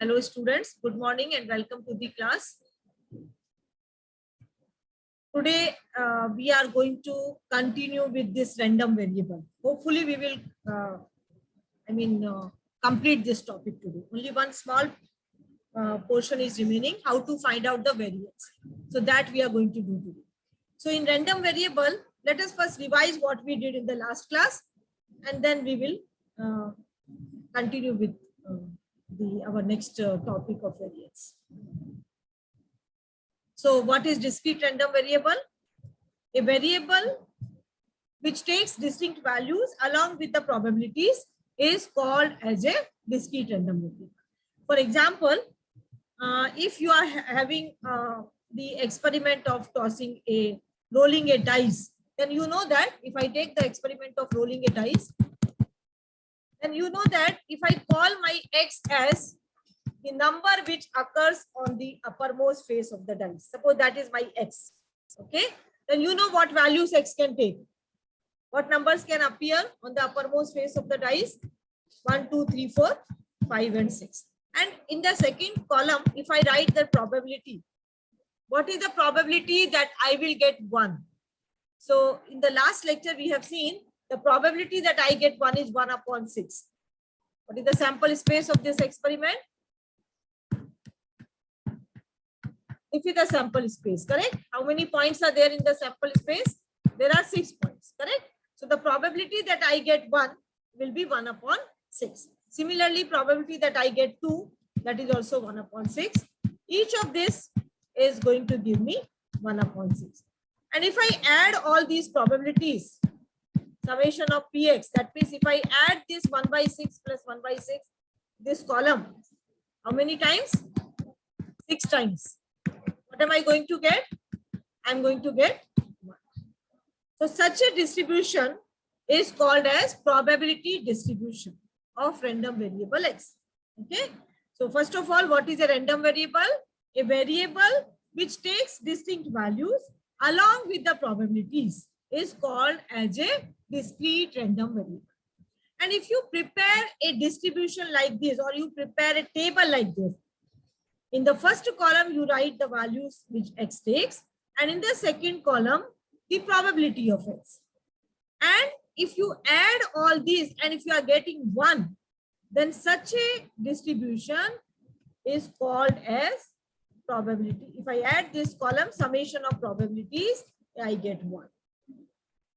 Hello students, good morning and welcome to the class. Today we are going to continue with this random variable. Hopefully we will complete this topic today. Only one small portion is remaining, how to find out the variance. So that we are going to do today. So in random variable, let us first revise what we did in the last class and then we will continue with our next topic of variance. So what is discrete random variable? A variable which takes distinct values along with the probabilities is called as a discrete random variable. For example, if you are having the experiment of rolling a dice, then you know that if I take the experiment of rolling a dice, then you know that if I call my x as the number which occurs on the uppermost face of the dice, suppose that is my x, okay, then you know what values x can take. What numbers can appear on the uppermost face of the dice? 1, 2, 3, 4, 5 and 6. And in the second column, if I write the probability, what is the probability that I will get 1? So in the last lecture, we have seen the probability that I get 1 is 1 upon 6. What is the sample space of this experiment? If it's the sample space, correct? How many points are there in the sample space? There are 6 points, correct? So the probability that I get 1 will be 1 upon 6. Similarly, probability that I get 2, that is also 1 upon 6. Each of this is going to give me 1 upon 6. And if I add all these probabilities, summation of px, that means if I add this 1 by 6 plus 1 by 6, this column, how many times? 6 times. What am I going to get? I'm going to get 1. So such a distribution is called as probability distribution of random variable x. Okay. So first of all, what is a random variable? A variable which takes distinct values along with the probabilities is called as a discrete random variable. And if you prepare a distribution like this, or you prepare a table like this, in the first column, you write the values which x takes, and in the second column, the probability of x. And if you add all these, and if you are getting 1, then such a distribution is called as probability. If I add this column, summation of probabilities, I get 1.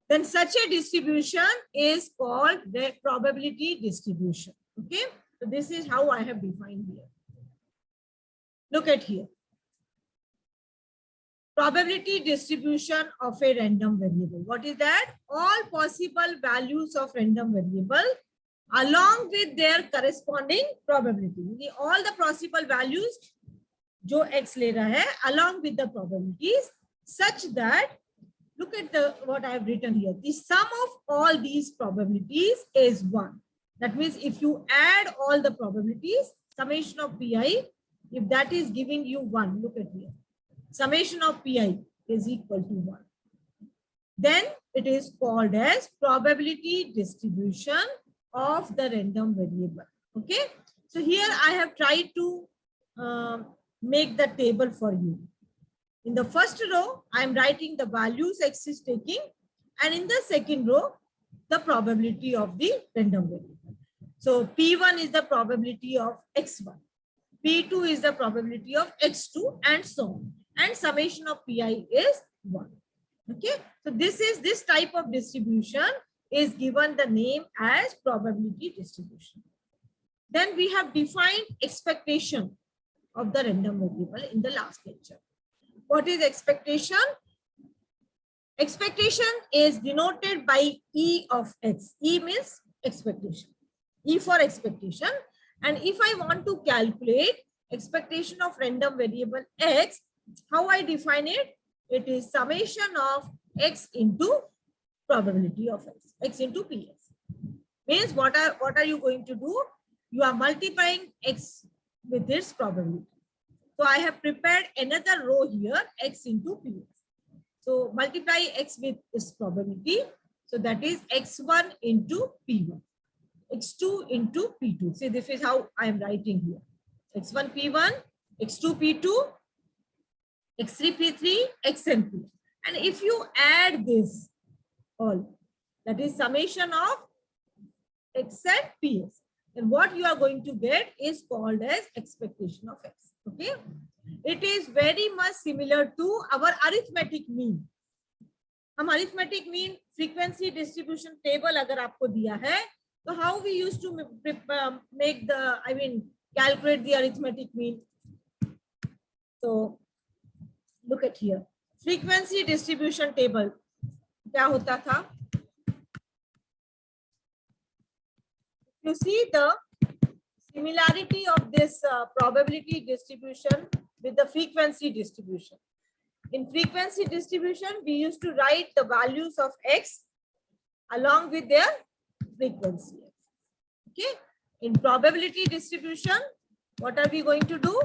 Then such a distribution is called the probability distribution. Okay, so this is how I have defined here. Look at here. Probability distribution of a random variable. What is that? All possible values of random variable along with their corresponding probability. All the possible values जो x ले रहा है along with the probabilities such that, look at what I have written here. The sum of all these probabilities is 1. That means if you add all the probabilities, summation of pi, if that is giving you 1, look at here. Summation of pi is equal to 1. Then it is called as probability distribution of the random variable. Okay. So here I have tried to make the table for you. In the first row, I am writing the values x is taking, and in the second row, the probability of the random variable. So P1 is the probability of x1. P2 is the probability of x2 and so on. And summation of pi is 1. Okay. So this type of distribution is given the name as probability distribution. Then we have defined expectation of the random variable in the last lecture. What is expectation? Expectation is denoted by E of x. E means expectation. E for expectation. And if I want to calculate expectation of random variable x, how I define it? It is summation of x into probability of x into ps. Means what are you going to do? You are multiplying x with its probability. So I have prepared another row here, x into ps. So multiply x with its probability. So that is x1 into p1. x2 into p2. See, this is how I am writing here. x1 p1, x2 p2, x3 p3, xn p. And if you add this all, that is summation of x and ps, then what you are going to get is called as expectation of x. Okay, it is very much similar to our arithmetic mean. हम arithmetic mean frequency distribution table अगर आपको दिया है, तो how we used to make the calculate the arithmetic mean. So look at here, frequency distribution table क्या होता था? You see the similarity of this probability distribution with the frequency distribution. In frequency distribution, we used to write the values of x along with their frequency. Okay. In probability distribution, what are we going to do?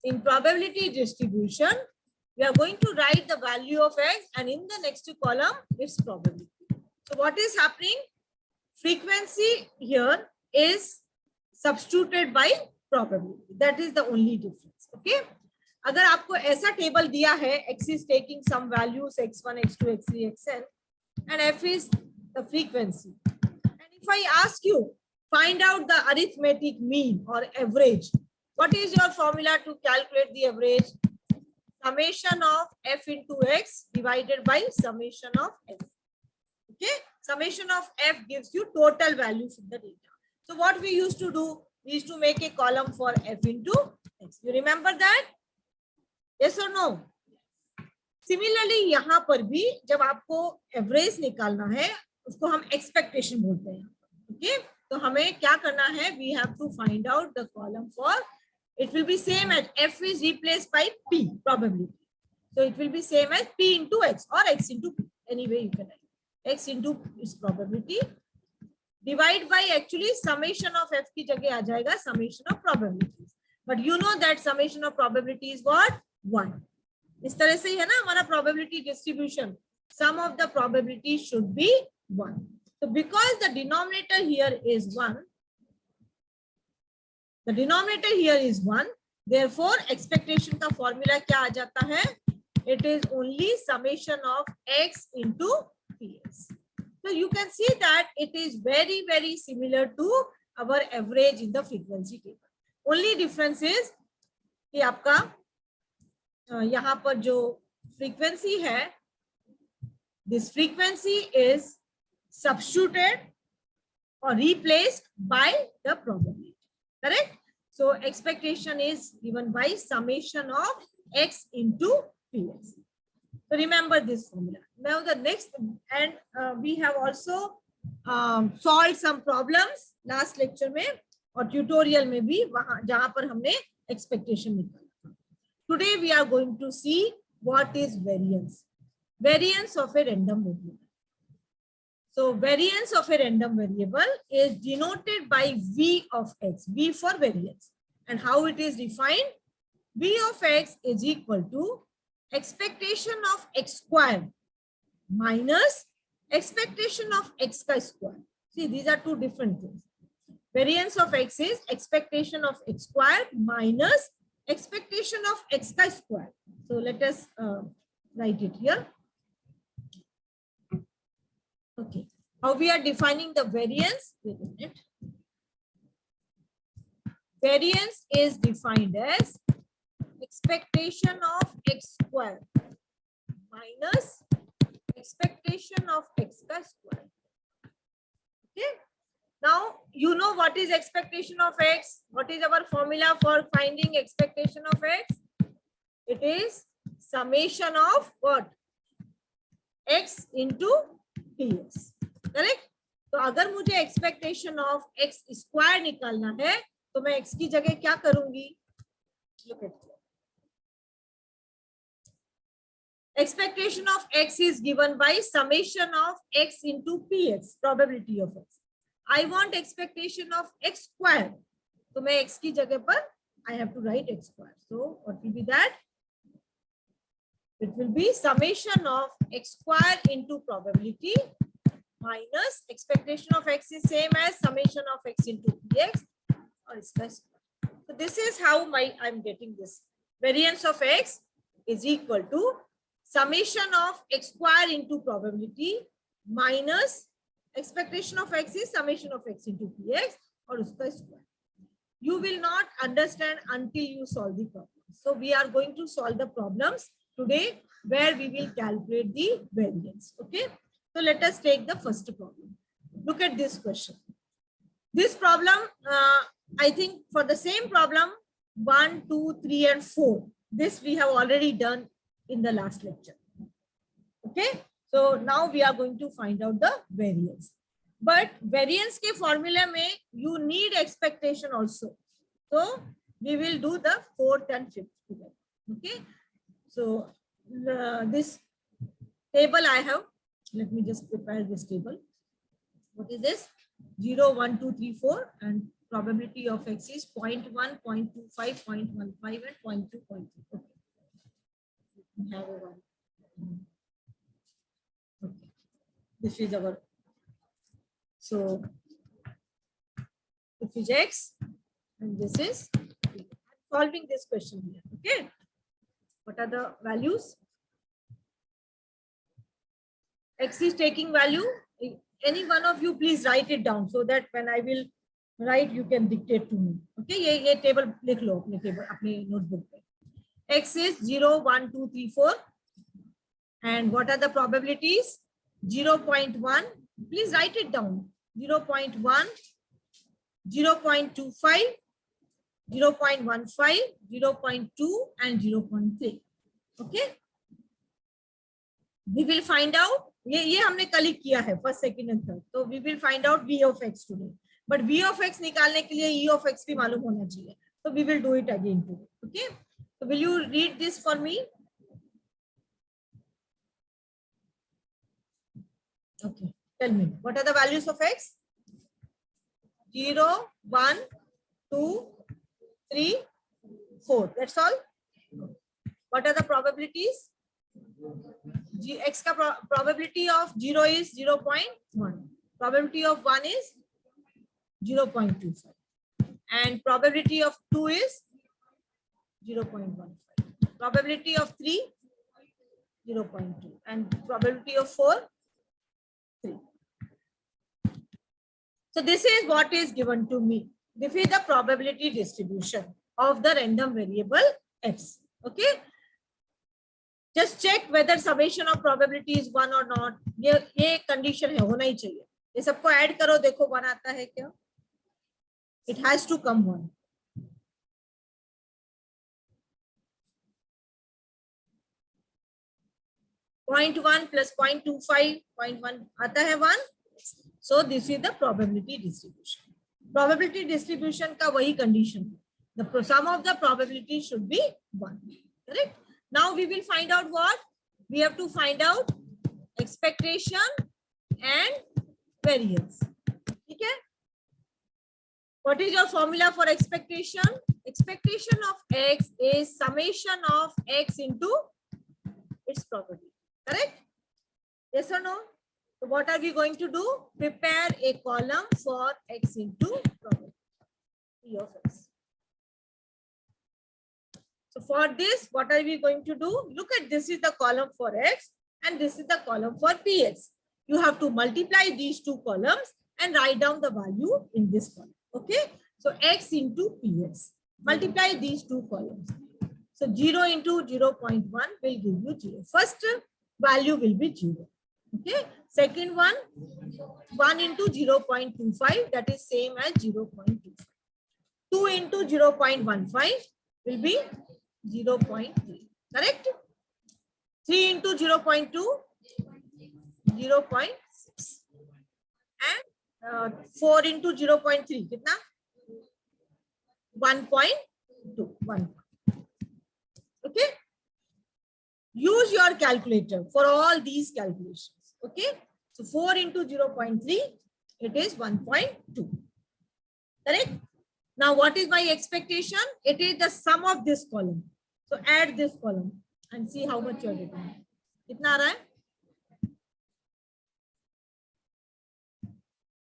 In probability distribution, we are going to write the value of x, and in the next column, its probability. So what is happening? Frequency here is substituted by probability. That is the only difference. Okay. अगर आपको ऐसा table दिया है, x is taking some values x1, x2, x3, xn, and f is the frequency. And if I ask you, find out the arithmetic mean or average, what is your formula to calculate the average? Summation of f into x divided by summation of f. Okay, summation of f gives you total values in the data. So what we used to do, we used to make a column for f into x. You remember that? Yes or no? Similarly, यहाँ पर भी जब आपको average निकालना है, उसको हम expectation बोलते हैं. Okay, तो हमें क्या करना है? We have to find out the column for. It will be same as f is replaced by p probability. So it will be same as p into x or x into p. Anyway, you can write x into its probability divide by actually summation of f की जगह आ जाएगा summation of probabilities. But you know that summation of probability is what? 1. इस तरह से ही है ना हमारा probability distribution. Sum of the probability should be 1. So because the denominator here is 1, the denominator here is 1, therefore expectation का formula क्या आ जाता है? It is only summation of x into ps. So you can see that it is very, very similar to our average in the frequency table. Only difference is कि आपका यहाँ पर जो frequency है, this frequency is substituted or replaced by the probability. Correct? So expectation is given by summation of x into ps. So remember this formula. Now the next, and we have also solved some problems last lecture में और tutorial में भी वहाँ जहाँ पर हमने expectation निकाला. Today we are going to see what is variance. Variance of a random variable. So variance of a random variable is denoted by v of x. V for variance. And how it is defined? V of x is equal to expectation of x square minus expectation of x square. See, these are two different things. Variance of x is expectation of x square minus expectation of x square. So let us write it here. Okay. How we are defining the variance? Wait a minute. Variance is defined as expectation of x square minus expectation of x square. Okay. Now you know what is expectation of x. What is our formula for finding expectation of x? It is summation of what? X into ps. Correct? तो अगर मुझे expectation of x square निकालना है, तो मैं x की जगह क्या करूंगी? Look at it. Expectation of x is given by summation of x into px, probability of x. I want expectation of x square. So मैं x की जगह पर I have to write x square. So what will be that? It will be summation of x square into probability minus expectation of x is same as summation of x into px. और इसका square. So this is how I'm getting this. Variance of x is equal to summation of x square into probability minus expectation of x is summation of x into px और उसका square. You will not understand until you solve the problem. So we are going to solve the problems today where we will calculate the variance. Okay. So let us take the first problem. Look at this question. This problem, I think for the same problem, 1, 2, 3, and 4, this we have already done in the last lecture. Okay. So now we are going to find out the variance. But variance ke formula mein you need expectation also. So we will do the fourth and fifth together. Okay. So this table I have, let me just prepare this table. What is this? 0, 1, 2, 3, 4, and probability of x is 0.1, 0.25, 0.15, and 0.2, 0.3. Okay. We have a one. Okay. This is our. So this is x, and this is solving this question here. Okay. What are the values? X is taking value. Any one of you please write it down so that when I will write you can dictate to me. Okay, ये table लिख लो अपने table अपने notebook पे. X is 0, 1, 2, 3, 4. And what are the probabilities? 0.1. Please write it down. 0.1, 0.25, 0.15, 0.2, and 0.3. Okay. We will find out. ये हमने कल ही किया है first, second, and third. So we will find out v of x today. But v of x निकालने के लिए e of x भी मालूम होना चाहिए. So we will do it again today. Okay. So will you read this for me? Okay. Tell me what are the values of x? 0, 1, 2, 3, 4. That's all. What are the probabilities? X ka probability of 0 is 0.1. Probability of 1 is 0.25. And probability of 2 is 0.15. Probability of 3, 0.2. And probability of 4, 3. So this is what is given to me. This is the probability distribution of the random variable x. Okay. Just check whether summation of probability is 1 or not. ये condition है, होना ही चाहिए. ये सबको add करो, देखो 1 आता है क्या? It has to come 1. .1 plus 0.25, 0.1 आता है 1. So this is the probability distribution. Probability distribution का वही condition है. The sum of the probability should be 1. Correct? Now we will find out what? We have to find out expectation and variance. Okay? What is your formula for expectation? Expectation of x is summation of x into its probability. Correct? Yes or no? So what are we going to do? Prepare a column for x into probability P of x. So for this, what are we going to do? Look at this is the column for x and this is the column for px. You have to multiply these two columns and write down the value in this column. Okay. So x into px. Multiply these two columns. So 0 into 0.1 will give you 0. First value will be 0. Okay. Second one, 1 into 0.25, that is same as 0.25. 2 into 0.15 will be 0.3. Correct? 3 into 0.2, 0.6. And 4 into 0.3, kitna? 1.2. 1. Okay? Use your calculator for all these calculations. Okay? So 4 into 0.3, it is 1.2. Correct? Now, what is my expectation? It is the sum of this column. So add this column and see how much you are getting. Kitna aa raha hai?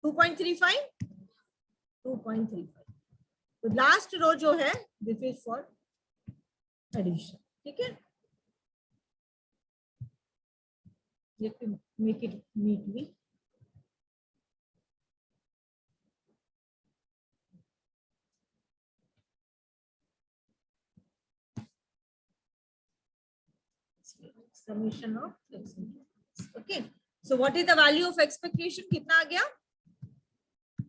2.35? 2.35. तो last row जो है this is for addition. ठीक है, let me make it neatly. Summation of x. Okay, so what is the value of expectation? कितना आ गया?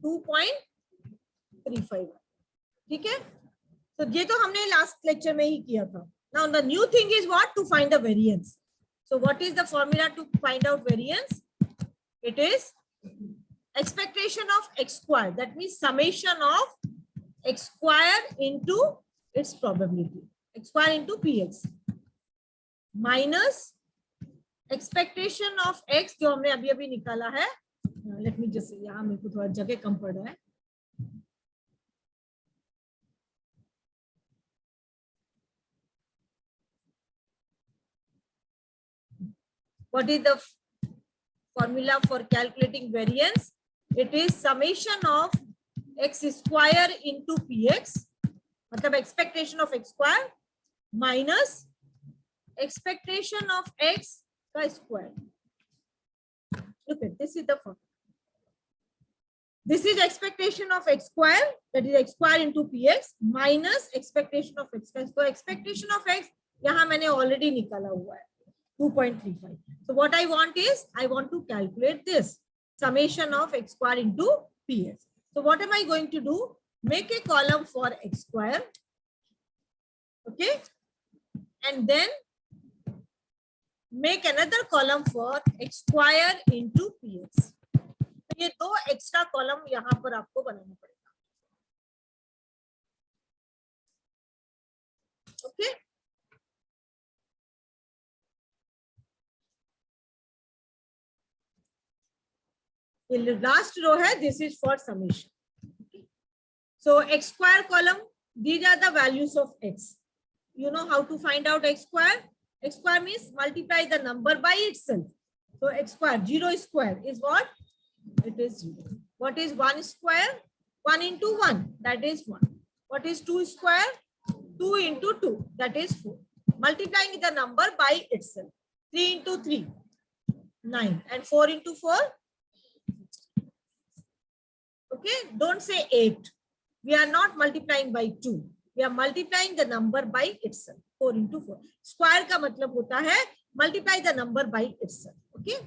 2.35. ठीक है, तो ये तो हमने लास्ट लेक्चर में ही किया था. Now the new thing is what? To find the variance. So what is the formula to find out variance? It is expectation of x square. That means summation of x square into its probability. X square into px minus expectation of x जो हमने अभी अभी निकाला है. Let me just, यहाँ मेरे को थोड़ा जगह कम पड़ रहा है. What is the formula for calculating variance? It is summation of x square into px, मतलब expectation of x square minus expectation of x का square. Look at this is the formula. This is expectation of x square, that is x square into px minus expectation of x square. So expectation of x यहाँ मैंने already निकाला हुआ है 2.35. So what I want is I want to calculate this summation of x square into px. So what am I going to do? Make a column for x square, okay, and then make another column for x square into px. तो ये दो extra column यहाँ पर आपको बनाना पड़ेगा. Okay, ये last row है. This is for summation. So x square column, these are the values of x. You know how to find out x square? X square means multiply the number by itself. So x square, 0 square is what? It is 0. What is 1 square? 1 into 1, that is 1. What is 2 square? 2 into 2, that is 4. Multiplying the number by itself. 3 into 3, 9. And 4 into 4? Okay, don't say 8. We are not multiplying by 2. We are multiplying the number by itself. 4 into 4. Square का मतलब होता है multiply the number by itself. Okay.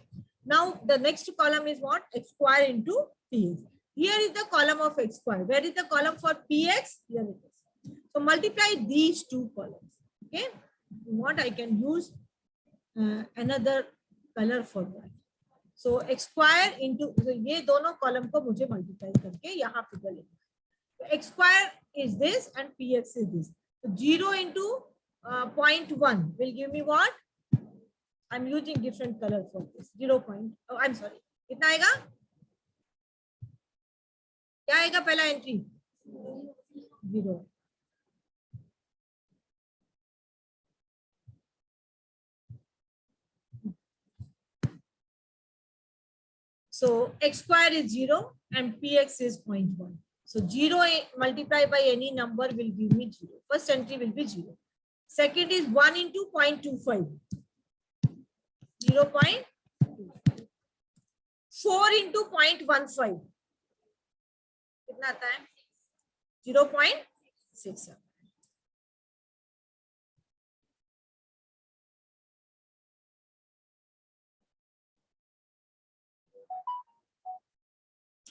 Now the next column is what? X square into px. Here is the column of x square. Where is the column for px? Here it is. So multiply these two columns. Okay. What I can use another color for that. So x square into, so ये दोनों column को मुझे multiply करके यहाँ figure लेना. X square is this and px is this. So 0 into 0.1 will give me what? I'm using different color for this. 0. Oh, I'm sorry. कितना आएगा? क्या आएगा पहला entry? 0. So x square is 0 and px is 0.1. So 0 multiplied by any number will give me 0. First entry will be 0. Second is 1 into 0.25. 0.25. 4 into 0.15. कितना आता है? 0.6.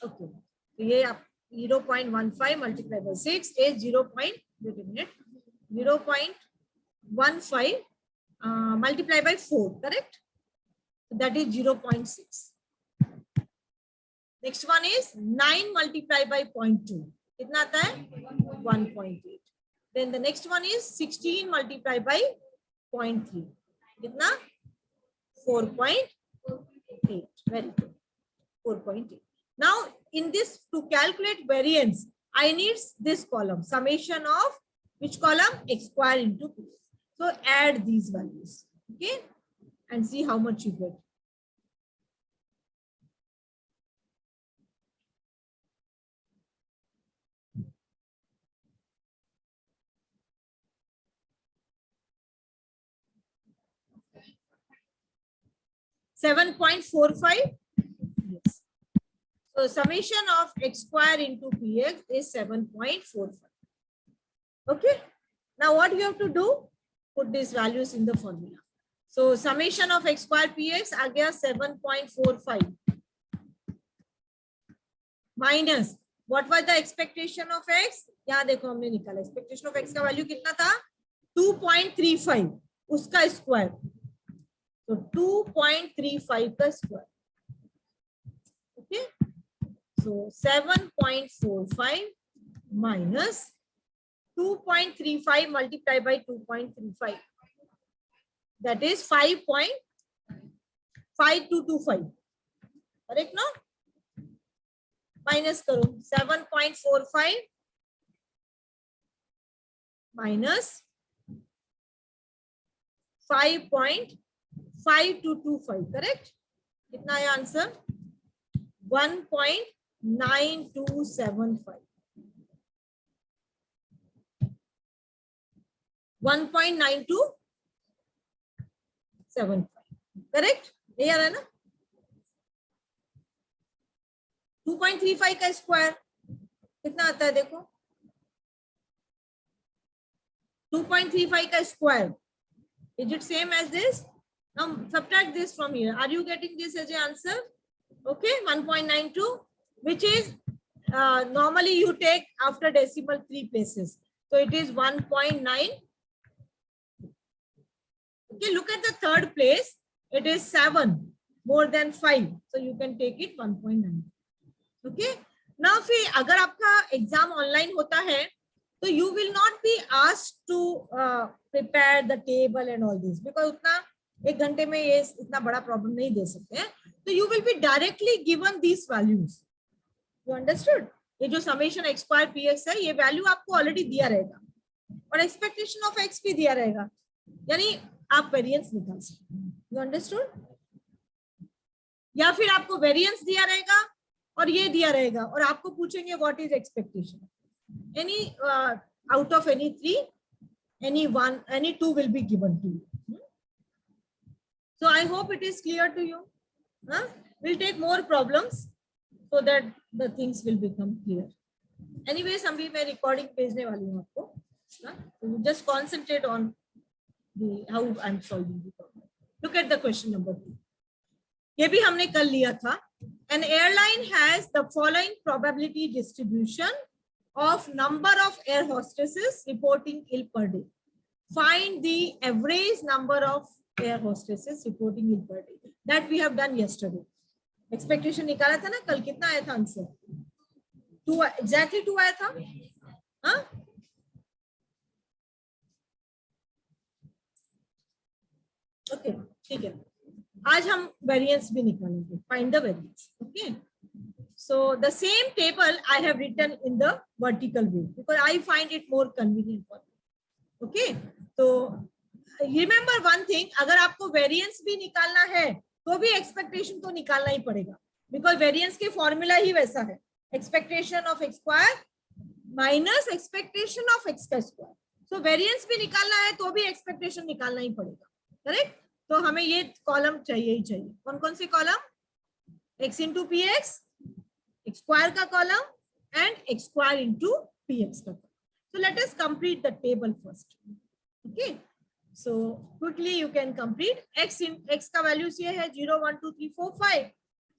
Okay. तो ये आप 0.15 multiplied by 6 is 0.15 multiplied by 4, correct? That is 0.6. Next one is 9 multiplied by 0.2. कितना आता है? 1.8. Then the next one is 16 multiplied by 0.3. कितना? 4.8. Very good. 4.8. Now, in this, to calculate variance, I need this column, summation of which column? X square into p. So add these values, okay, and see how much you get. 7.45. Yes. So summation of x square into px is 7.45. Okay. Now what you have to do? Put these values in the formula. So summation of x square px आ गया 7.45 minus what was the expectation of x? यहाँ देखो हमने निकाला expectation of x का value कितना था 2.35 उसका square तो 2.35 का square. Okay, so 7.45 minus 2.35 multiplied by 2.35, that is 5.5225. Correct, no? Minus करो 7.45 minus 5.5225. Correct? कितना है आंसर? 1.9275. 1.9275. करेक्ट? ये आ रहा है ना? 2.35 का स्क्वायर कितना आता है देखो? 2.35 का square. Is it same as this? Now subtract this from here. Are you getting this as an answer? Okay, 1.92, which is normally you take after decimal 3 places. So it is 1.9. Okay, look at the third place. It is 7 more than 5. So you can take it 1.9. Okay. Now फिर अगर आपका exam online होता है तो you will not be asked to prepare the table and all this because उतना एक घंटे में ये इतना बड़ा प्रॉब्लम नहीं दे सकते हैं. तो you will be directly given these values. You understood? ये जो summation x square px है ये वैल्यू आपको ऑलरेडी दिया रहेगा और एक्सपेक्टेशन ऑफ x भी दिया रहेगा, यानी आप वेरिएंस निकाल सकते हैं. You understood? या फिर आपको वेरिएंस दिया रहेगा और ये दिया रहेगा और आपको पूछेंगे what is expectation. Any out of any 3, any 1, any 2 will be given to you. So I hope it is clear to you. We'll take more problems so that the things will become clear. Anyways, अभी मैं recording भेजने वाली हूँ आपको. So just concentrate on the how I'm solving the problem. Look at the question number 2. ये भी हमने कल लिया था. An airline has the following probability distribution of number of air hostesses reporting ill per day. Find the average number of air hostesses reporting ill per day. That we have done yesterday. Expectation निकाला था ना कल, कितना आया था answer? 2, exactly 2 आया था. हाँ? Okay, ठीक है. आज हम variance भी निकालेंगे. Find the variance. Okay. So the same table I have written in the vertical way because I find it more convenient for me. Okay. So remember one thing, अगर आपको variance भी निकालना है तो भी expectation तो निकालना ही पड़ेगा because variance के formula ही वैसा है. Expectation of x square minus expectation of x का square. So variance भी निकालना है तो भी expectation निकालना ही पड़ेगा. Correct? तो हमें ये कॉलम चाहिए ही चाहिए. कौन कौन से column? x into px, x square का column and x square into px का. So let us complete the table first. Okay. So quickly you can complete. X in x का values ये है 0, 1, 2, 3, 4, 5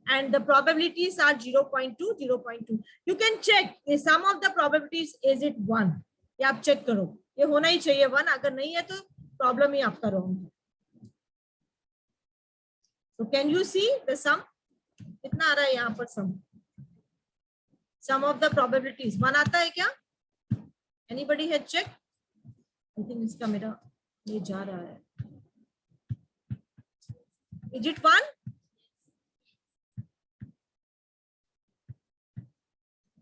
and the probabilities are 0.2, 0.2. You can check the sum of the probabilities, is it 1? ये आप check करो. ये होना ही चाहिए 1. अगर नहीं है तो problem ही आपका wrong है. So can you see the sum? कितना आ रहा है यहाँ पर sum? Sum of the probabilities 1 आता है क्या? Anybody had checked? I think इसका मेरा ये जा रहा है. Is it 1?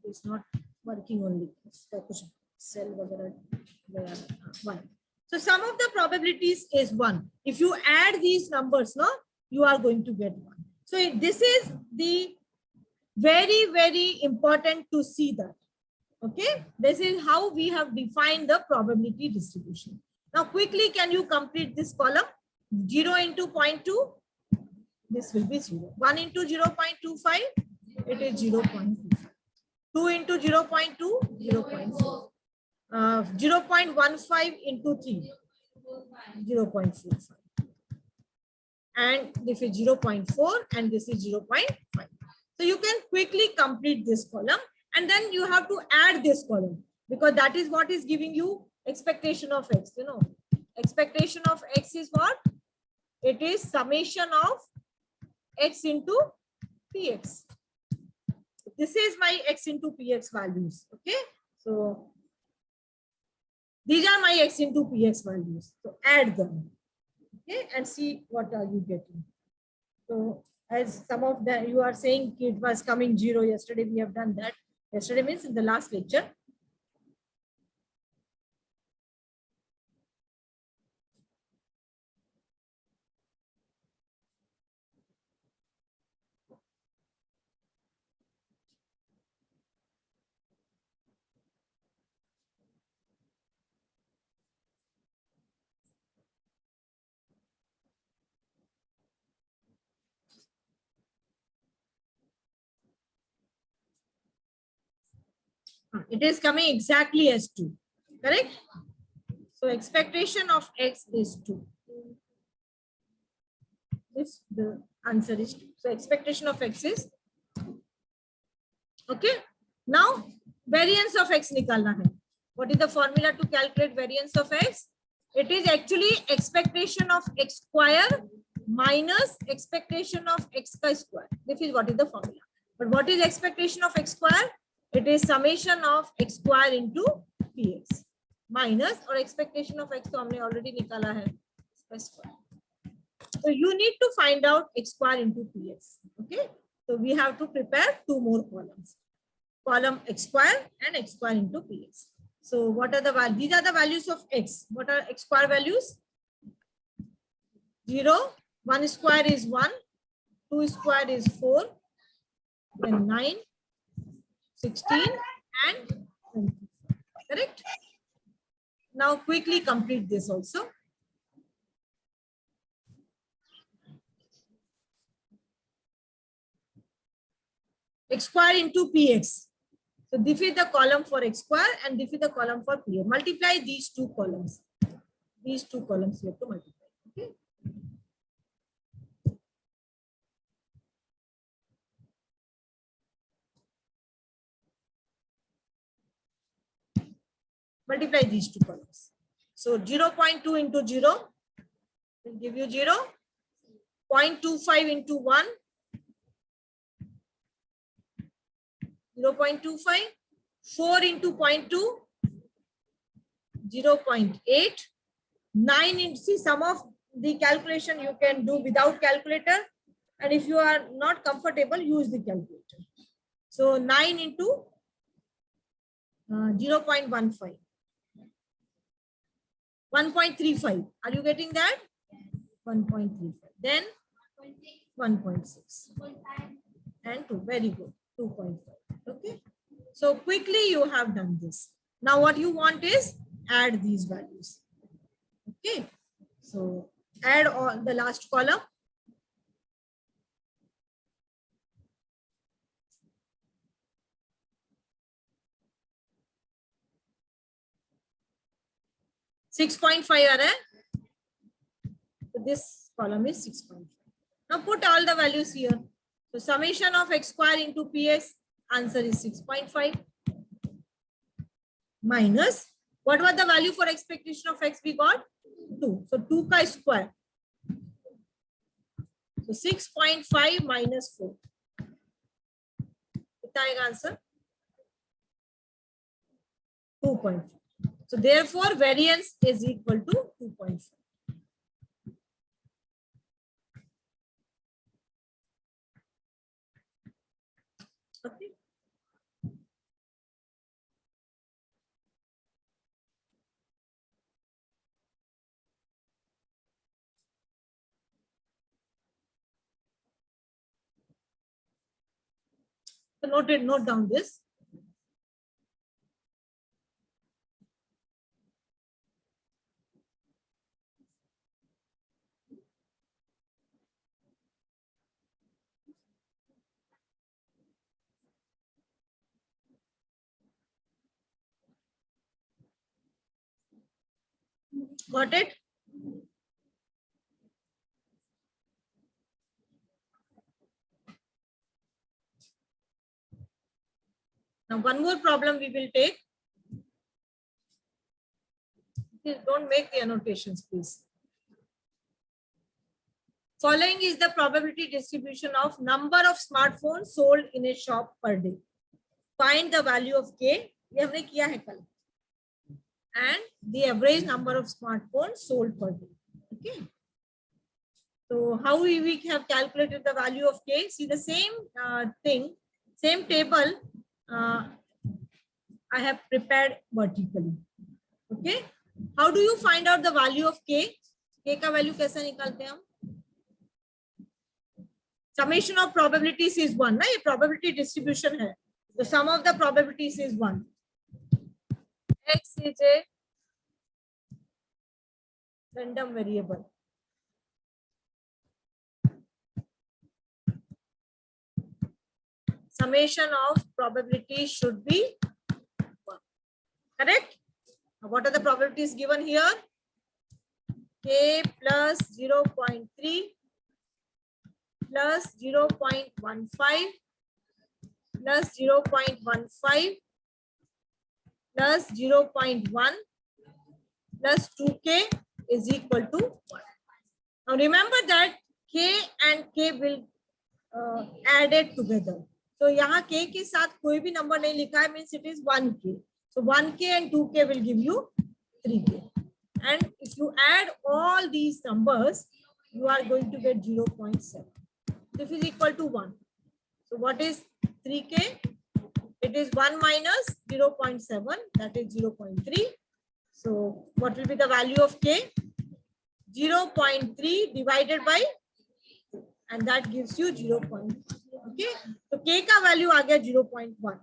It's not working only. इसका कुछ cell वगैरह गया है. 1. So sum of the probabilities is 1. If you add these numbers, no, you are going to get 1. So this is the very, very important to see that. Okay, this is how we have defined the probability distribution. Now quickly can you complete this column? 0 into 0.2, This will be 0. 1 into 0.25, it is 0.25. 2 into 0.2, 0.4. 0.15 into 3, 0.45. And this is 0.4 and this is 0.5. So you can quickly complete this column and then you have to add this column because that is what is giving you expectation of x. You know, expectation of x is what? It is summation of x into px. This is my x into px values. Okay. So these are my x into px values. So add them. Okay. And see what are you getting. So as some of the you are saying it was coming 0 yesterday, we have done that. Yesterday means in the last lecture. It is coming exactly as 2, correct? So expectation of x is 2. This the answer is 2. So expectation of x is okay. Now variance of x nikalna hai. What is the formula to calculate variance of x? It is actually expectation of x square minus expectation of x square. This is what is the formula. But what is expectation of x square? It is summation of x square into px minus or expectation of x तो हमने already निकाला है x square. So you need to find out x square into px. Okay. So we have to prepare 2 more columns. Column x square and x square into px. So what are the values? These are the values of x. What are x square values? 0, 1 square is 1, 2 square is 4, then 9, 16 and 24. Correct? Now quickly complete this also. X square into px. So this is the column for x square and this is the column for px. Multiply these 2 columns. These 2 columns you have to multiply. Okay. Multiply these 2 columns. So 0.2 into 0 will give you 0. 0.25 into 1. 0.25. 4 into 0.2. 0.8. 9 into, see, some of the calculation you can do without calculator. And if you are not comfortable, use the calculator. So 9 into 0.15. 1.35. Are you getting that? 1.35. Then 1.6. And 2. Very good. 2.5. Okay. So quickly you have done this. Now what you want is add these values. Okay. So add all the last column. $6.5 So this column is 6.5. Now put all the values here. So summation of x square into px, answer is 6.5 minus what was the value for expectation of x we got? 2. So 2 ka square. So 6.5 minus 4. कितना आएगा answer? 2.5. So therefore variance is equal to 2.5. Okay. So note down this. Got it? Now one more problem we will take. Please don't make the annotations, please. Following is the probability distribution of number of smartphones sold in a shop per day. Find the value of K. We have किया है कल. And the average number of smartphones sold per day. Okay. So how we have calculated the value of K? See the same thing, same table. I have prepared vertically. Okay. How do you find out the value of K? K का value कैसे निकालते हैं हम? Summation of probabilities is 1. ना ये probability distribution है. The sum of the probabilities is 1. X is a random variable. Summation of probabilities should be 1. Correct? Now, what are the probabilities given here? K plus 0.3 plus 0.15 plus 0.15 plus 0.1 plus 2K is equal to 1. Now remember that K and K will added together. So यहाँ K के साथ कोई भी number नहीं लिखा है, means it is 1K. So 1K and 2K will give you 3K. And if you add all these numbers, you are going to get 0.7. This is equal to 1. So what is 3K? It is 1 minus 0.7, that is 0.3. So what will be the value of K? 0.3 divided by, and that gives you 0.1. Okay, so K का value आ गया 0.1.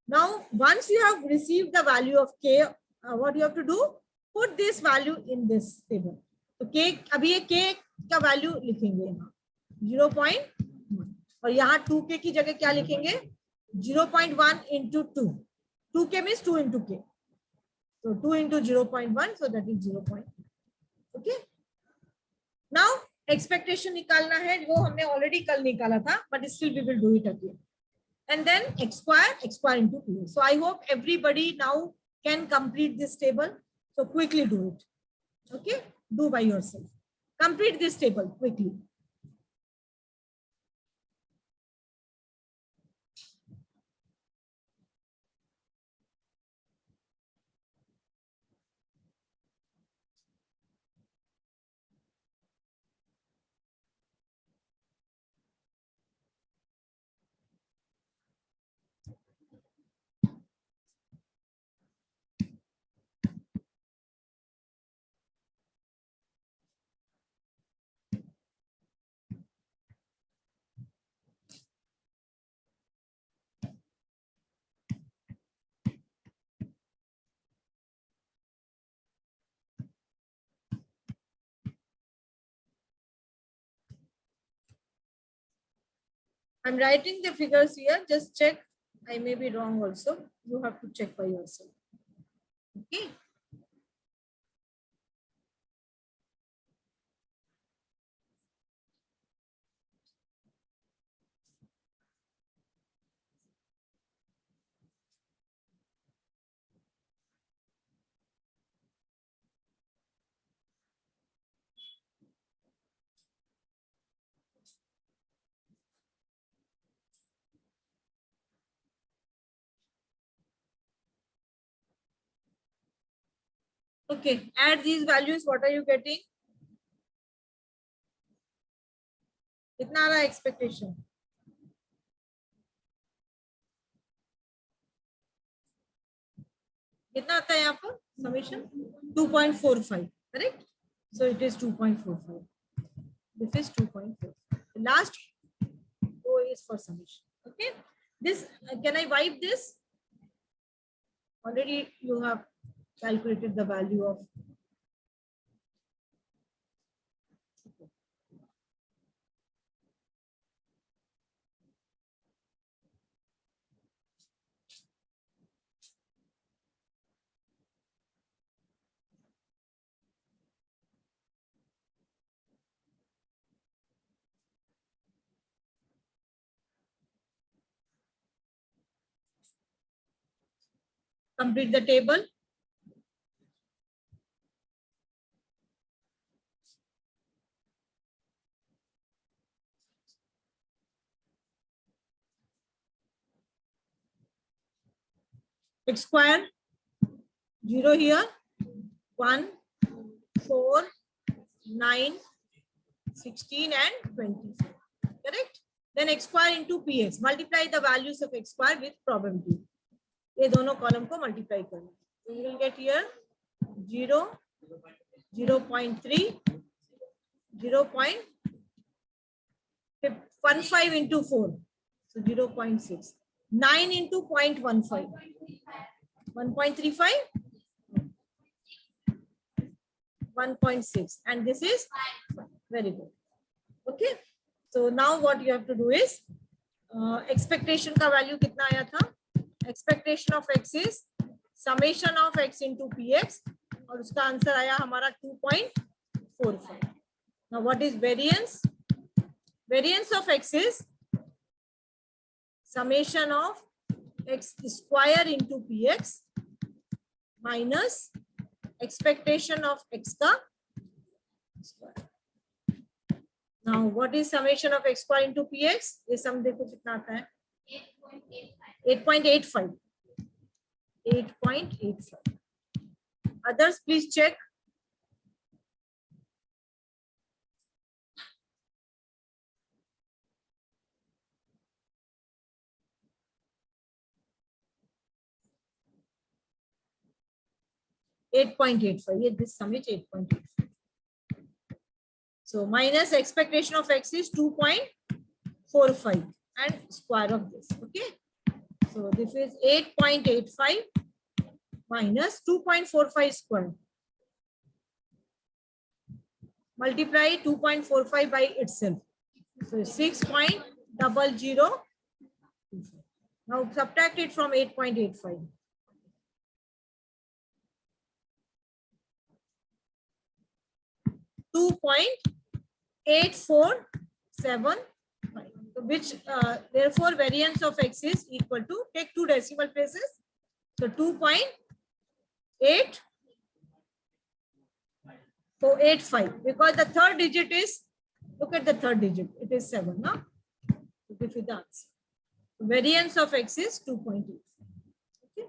Now once you have received the value of K, what you have to do? Put this value in this table. तो K, अभी ये K का value लिखेंगे यहाँ 0.1 और यहाँ 2K की जगह क्या लिखेंगे? 0.1 into 2. 2K means 2 into K. So 2 into 0.1, so that is 0.1. Okay. Now expectation निकालना है, वो हमने already कल निकाला था, but still we will do it again. And then x square into 2. So I hope everybody now can complete this table. So quickly do it. Okay, do by yourself. Complete this table quickly. I'm writing the figures here. Just check. I may be wrong also. You have to check by yourself. Okay. Okay, add these values. What are you getting? कितना आ रहा है expectation? कितना आता है यहाँ पर summation? 2.45, correct? So it is 2.45. This is 2.45. The last row is for summation. Okay. This can I wipe this? Already you have calculated the value of. Complete the table. X square, 0 here, 1, 4, 9, 16 and 24. Correct? Then x square into px. Multiply the values of x square with probability. ये दोनों column को multiply करना. So you will get here 0, 0.3, 0.15 into 4. So 0.6. 9 into 0.15. 1.35. 1.6. And this is very good. Okay. So now what you have to do is expectation का value कितना आया था? Expectation of x is summation of x into px और उसका answer आया हमारा 2.45. Now what is variance? Variance of x is summation of x square into px minus expectation of x का square. Now what is summation of x square into px? ये सम देखो कितना आता है? 8.85. 8.85. Others please check. This sum is 8.85. So minus expectation of x is 2.45 and square of this. Okay. So this is 8.85 minus 2.45 square. Multiply 2.45 by itself. So 6.00. Now subtract it from 8.85. 2.847, which therefore variance of x is equal to, take two decimal places, so 2.8485, because the third digit is, look at the third digit, it is 7, no? So this is the answer. Variance of x is 2.85. Okay.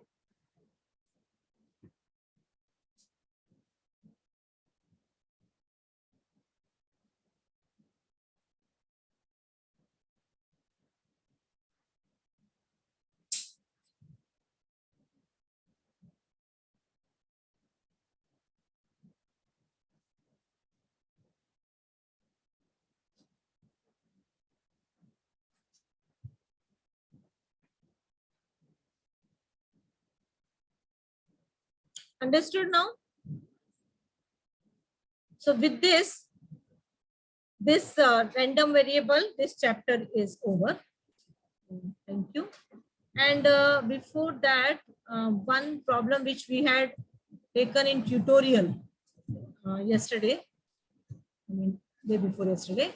Understood now? So with this random variable, this chapter is over. Thank you. And before that, one problem which we had taken in tutorial yesterday, I mean day before yesterday,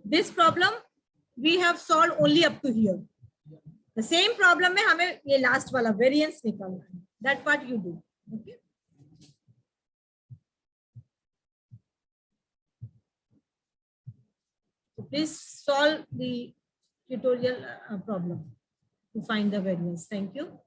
this problem we have solved only up to here. The same problem में हमें ये last वाला variance निकालना है. That part you do. Okay. So please solve the tutorial problem to find the variance. Thank you.